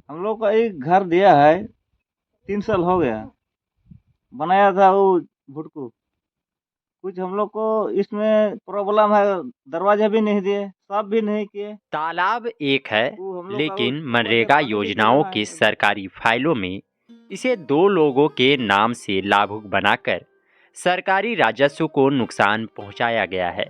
हम लोग का एक घर दिया है, 3 साल हो गया। बनाया था वो भुटकू। कुछ हम लोग को इसमें प्रॉब्लम है, दरवाजा भी नहीं दिए, साफ भी नहीं किए। तालाब एक है, वो हम लोग का वो लेकिन दरवाजा मनरेगा पानी भी गिर योजनाओं रहा की है एकदम। सरकारी फाइलों में इसे दो लोगों के नाम से लाभुक बनाकर सरकारी राजस्व को नुकसान पहुंचाया गया है।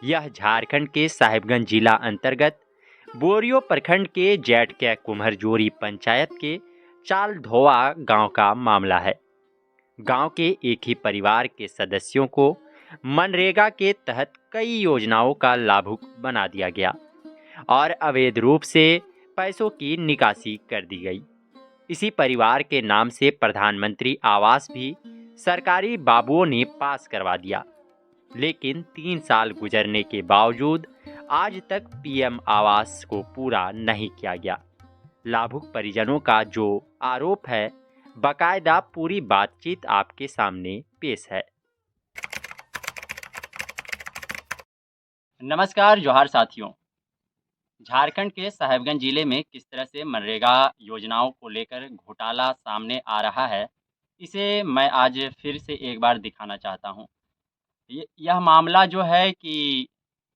यह झारखंड के साहिबगंज जिला अंतर्गत बोरियो प्रखंड के जेठके कुम्हरजोरी पंचायत के चालधोआ गांव का मामला है। गांव के एक ही परिवार के सदस्यों को मनरेगा के तहत कई योजनाओं का लाभुक बना दिया गया और अवैध रूप से पैसों की निकासी कर दी गई। इसी परिवार के नाम से प्रधानमंत्री आवास भी सरकारी बाबुओं ने पास करवा दिया, लेकिन 3 साल गुजरने के बावजूद आज तक पीएम आवास को पूरा नहीं किया गया। लाभुक परिजनों का जो आरोप है, बाकायदा पूरी बातचीत आपके सामने पेश है। नमस्कार, जोहार साथियों। झारखंड के साहिबगंज जिले में किस तरह से मनरेगा योजनाओं को लेकर घोटाला सामने आ रहा है, इसे मैं आज फिर से एक बार दिखाना चाहता हूं। यह मामला जो है कि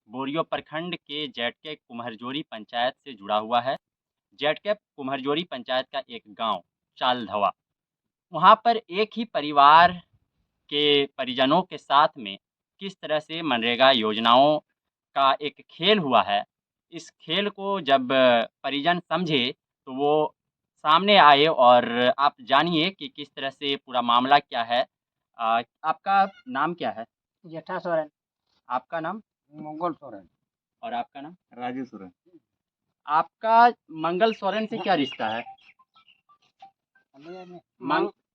बोरियो प्रखंड के जेठके कुम्हरजोरी पंचायत से जुड़ा हुआ है। जेठके कुम्हरजोरी पंचायत का एक गांव चालधवा, वहां पर एक ही परिवार के परिजनों के साथ में किस तरह से मनरेगा योजनाओं का एक खेल हुआ है। इस खेल को जब परिजन समझे तो वो सामने आए और आप जानिए कि किस तरह से पूरा मामला क्या है। आपका नाम क्या है? जेठा सोरेन। आपका नाम? मंगल सोरेन। और आपका नाम? राजू सोरेन। आपका मंगल सोरेन से क्या रिश्ता है?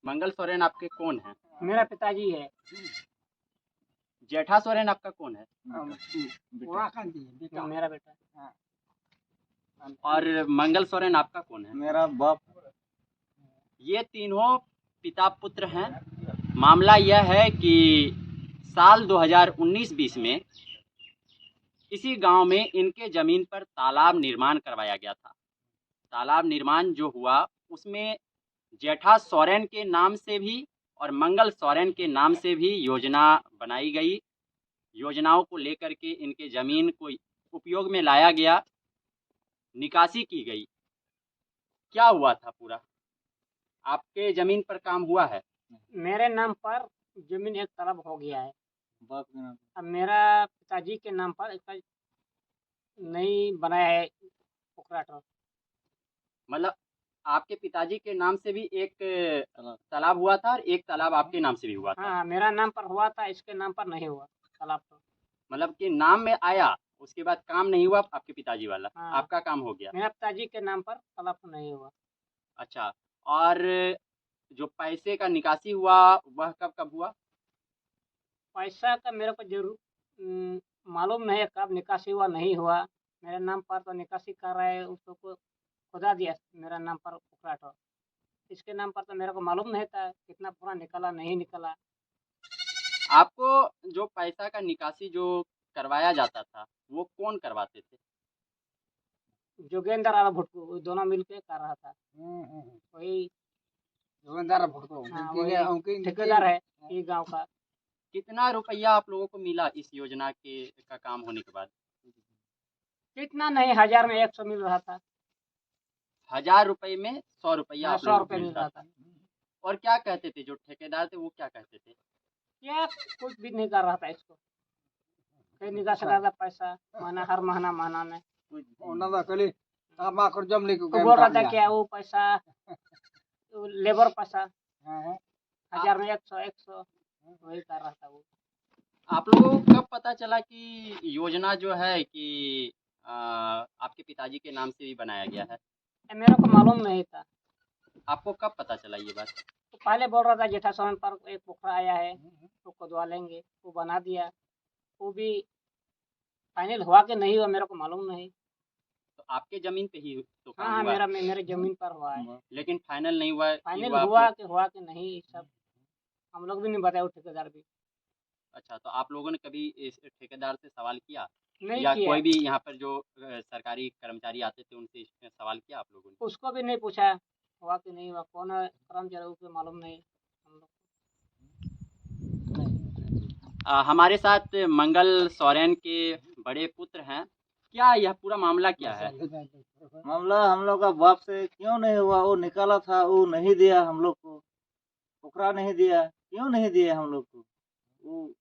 मंगल सोरेन आपके कौन है? मेरा पिताजी है। जेठा सोरेन आपका कौन है? मेरा बेटा। और मंगल सोरेन आपका कौन है? मेरा बाप। ये तीनों पिता पुत्र हैं। मामला यह है कि साल 2019-20 में इसी गांव में इनके ज़मीन पर तालाब निर्माण करवाया गया था। तालाब निर्माण जो हुआ उसमें जेठा सोरेन के नाम से भी और मंगल सोरेन के नाम से भी योजना बनाई गई। योजनाओं को लेकर के इनके ज़मीन को उपयोग में लाया गया, निकासी की गई। क्या हुआ था पूरा? आपके ज़मीन पर काम हुआ है? मेरे नाम पर जमीन एक तरफ हो गया है। बाप के नाम। अब मेरा पिताजी के नाम पर इसका नहीं बनाया है पोखराट। मतलब आपके पिताजी के नाम से भी एक तालाब हुआ था और एक तालाब आपके नाम से भी हुआ था। हाँ, मेरा नाम पर हुआ था, इसके नाम पर नहीं हुआ तालाब तो। मतलब कि नाम में आया, उसके बाद काम नहीं हुआ आपके पिताजी वाला। हाँ। आपका काम हो गया। मेरा पिताजी के नाम पर तालाब तो नहीं हुआ। अच्छा, और जो पैसे का निकासी हुआ वह कब कब हुआ? पैसा का मेरे को जरूर मालूम नहीं कब निकासी हुआ नहीं हुआ। मेरे नाम पर तो निकासी कर रहे हैं, उसको खुदा दिया मेरा नाम पर पोखराट। इसके नाम पर तो मेरे को मालूम नहीं था कितना पूरा निकला नहीं निकला। आपको जो पैसा का निकासी जो करवाया जाता था वो कौन करवाते थे? जोगेंद्र और भुट्टू वो दोनों मिलके कर रहा था। वही जोगेंद्र भुट्टो। हाँ, वही ठेकेदार है ये गांव का। कितना रुपया आप लोगों को मिला इस योजना के का काम होने के बाद? कितना नहीं, 1000 में 100 मिल रहा था। 1000 रुपये में 100 रुपया आप 100 लोगों को रुपये मिल मिलता रहा था। था। और क्या कहते थे जो ठेकेदार थे, वो क्या कहते थे? क्या कुछ भी नहीं कर रहा था इसको। कहीं निकाल रहा था पैसा महीना, हर महीना में तो बोल रहा था क्या वो पैसा लेबर पैसा 1000 में 100 वही कर रहा था वो। आप लोगों को कब पता चला कि योजना जो है कि आपके पिताजी के नाम से भी बनाया गया है? ये मेरे को मालूम नहीं था। आपको कब पता चला ये बात? तो पहले बोल रहा था जेठा सोरेन पर एक पोखरा आया है तो खुदवा लेंगे, वो बना दिया। वो भी फाइनल हुआ कि नहीं हुआ मेरे को मालूम नहीं। तो आपके जमीन पे ही तो काम हाँ, हुआ? मेरे जमीन पर हुआ है। लेकिन फाइनल नहीं हुआ? फाइनल हुआ कि नहीं सब हम लोग भी नहीं बताए, वो ठेकेदार भी। अच्छा, तो आप लोगों ने कभी इस ठेकेदार से सवाल किया? नहीं या किया, कोई भी यहाँ पर जो सरकारी कर्मचारी आते थे उनसे सवाल किया आप लोगों ने? उसको भी नहीं पूछा हुआ कि नहीं हुआ, कौन है कर्मचारी उसको मालूम नहीं हम लोग हमारे साथ मंगल सोरेन के बड़े पुत्र हैं। क्या यह पूरा मामला क्या है? मामला हम लोग का बाप से क्यों नहीं हुआ, वो निकाला था, वो नहीं दिया हम लोग को, उकरा नहीं दिया, क्यों नहीं दिए हम लोग को, वो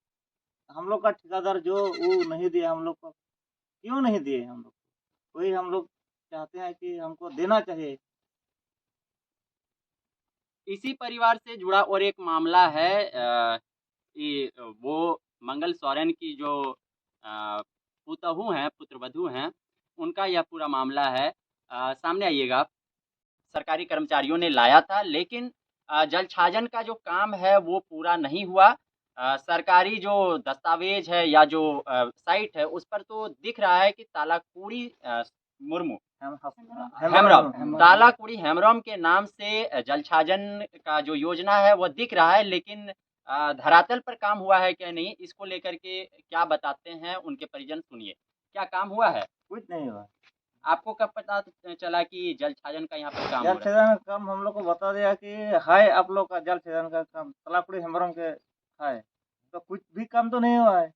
हम लोग का ठेकेदार जो वो नहीं दिया हम लोग को, क्यों नहीं दिए हम लोग को, वही हम लोग चाहते हैं कि हमको देना चाहिए। इसी परिवार से जुड़ा और एक मामला है कि वो मंगल सोरेन की जो पुतोहू हैं, पुत्रवधू हैं, उनका यह पूरा मामला है। सामने आइएगा आप। सरकारी कर्मचारियों ने लाया था, लेकिन जल छाजन का जो काम है वो पूरा नहीं हुआ। सरकारी जो दस्तावेज है या जो साइट है उस पर तो दिख रहा है कि तालाकुड़ी मुर्मू हेम्ब्रम तालाकुड़ी हेम्ब्रम के नाम से जल छाजन का जो योजना है वो दिख रहा है, लेकिन धरातल पर काम हुआ है क्या नहीं, इसको लेकर के क्या बताते हैं उनके परिजन, सुनिए। क्या काम हुआ है? कुछ नहीं हुआ। आपको कब पता चला कि जल छाजन का यहाँ पर काम जल हो रहा है? छेदन का काम हम लोग को बता दिया कि है आप लोग का जल छेदन का काम तलाकुड़ी हेम्ब्रम के है, तो कुछ भी काम तो नहीं हुआ है।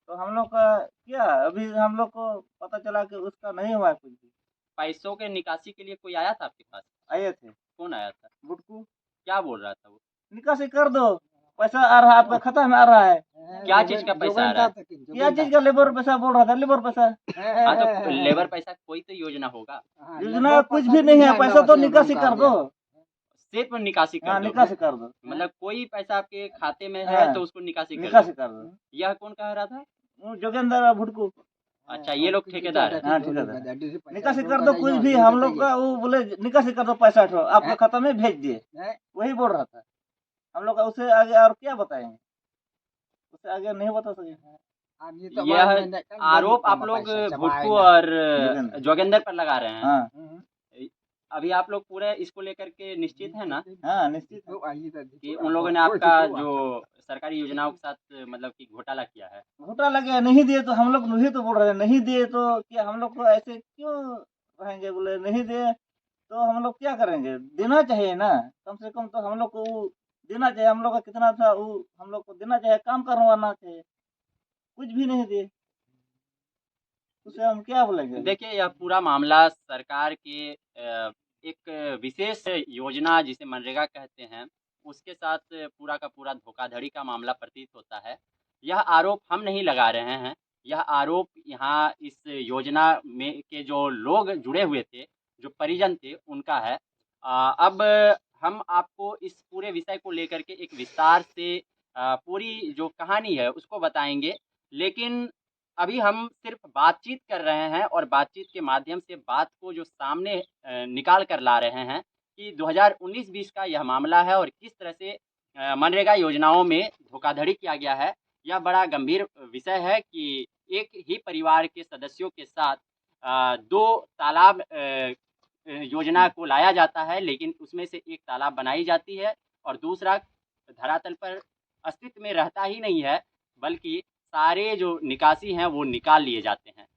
तो हम लोग का क्या अभी हम लोग को पता चला कि उसका नहीं हुआ है कुछ भी। पैसों के निकासी के लिए कोई आया था आपके पास? आए थे कौन आया था? बुटकू, क्या बोल रहा था वो? निकासी कर दो, पैसा आ रहा है आपका खाता में आ रहा है। क्या चीज का पैसा आ रहा है? क्या चीज का लेबर पैसा बोल रहा था, लेबर पैसा। हाँ, तो लेबर पैसा कोई तो योजना होगा। योजना कुछ भी नहीं है, पैसा तो निकासी कर दो। सिर्फ निकासी हाँ कर दो, निकासी कर दो, मतलब कोई पैसा आपके खाते में है हाँ, तो उसको निकासी कर निकासी दो। कर दो। यह कौन कह रहा था? वो जोगेंद्र भुटकू। अच्छा, ये लोग ठेकेदार है। हाँ ठेकेदार, निकासी कर दो कुछ भी हम लोग का, वो बोले निकासी कर दो पैसा ठो आपका खाता में भेज दिए, वही बोल रहा था। हम लोग का उससे आगे और क्या बताएंगे, उससे आगे नहीं बता सके। यह आरोप आप लोग भुट्टू और जोगेंद्र पर लगा रहे हैं। हाँ अभी आप लोग पूरे इसको लेकर के निश्चित है ना हाँ निश्चित कि उन लोगों ने आपका जो सरकारी योजनाओं के साथ मतलब कि घोटाला किया है? घोटाला लगे नहीं दिए, तो हम लोग नहीं तो बोल रहे हैं नहीं दिए, तो क्या हम लोग को ऐसे क्यों रहेंगे, बोले नहीं दिए तो हम लोग क्या करेंगे, देना चाहिए ना, कम से कम तो हम लोग को वो देना चाहिए। हम लोग का कितना था वो हम लोग को देना चाहिए, काम करवाना चाहिए, कुछ भी नहीं दिए, उसे हम क्या बोलेंगे। देखिए, यह पूरा मामला सरकार के एक विशेष योजना जिसे मनरेगा कहते हैं, उसके साथ पूरा का पूरा धोखाधड़ी का मामला प्रतीत होता है। यह आरोप हम नहीं लगा रहे हैं, यह आरोप यहाँ इस योजना में के जो लोग जुड़े हुए थे, जो परिजन थे, उनका है। अब हम आपको इस पूरे विषय को लेकर के एक विस्तार से पूरी जो कहानी है उसको बताएँगे, लेकिन अभी हम सिर्फ बातचीत कर रहे हैं और बातचीत के माध्यम से बात को जो सामने निकाल कर ला रहे हैं कि 2019-20 का यह मामला है और किस तरह से मनरेगा योजनाओं में धोखाधड़ी किया गया है। यह बड़ा गंभीर विषय है कि एक ही परिवार के सदस्यों के साथ 2 तालाब योजना को लाया जाता है, लेकिन उसमें से एक तालाब बनाई जाती है और दूसरा धरातल पर अस्तित्व में रहता ही नहीं है, बल्कि सारे जो निकासी हैं वो निकाल लिए जाते हैं।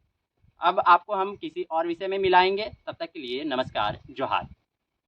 अब आपको हम किसी और विषय में मिलाएँगे, तब तक के लिए नमस्कार, जोहार।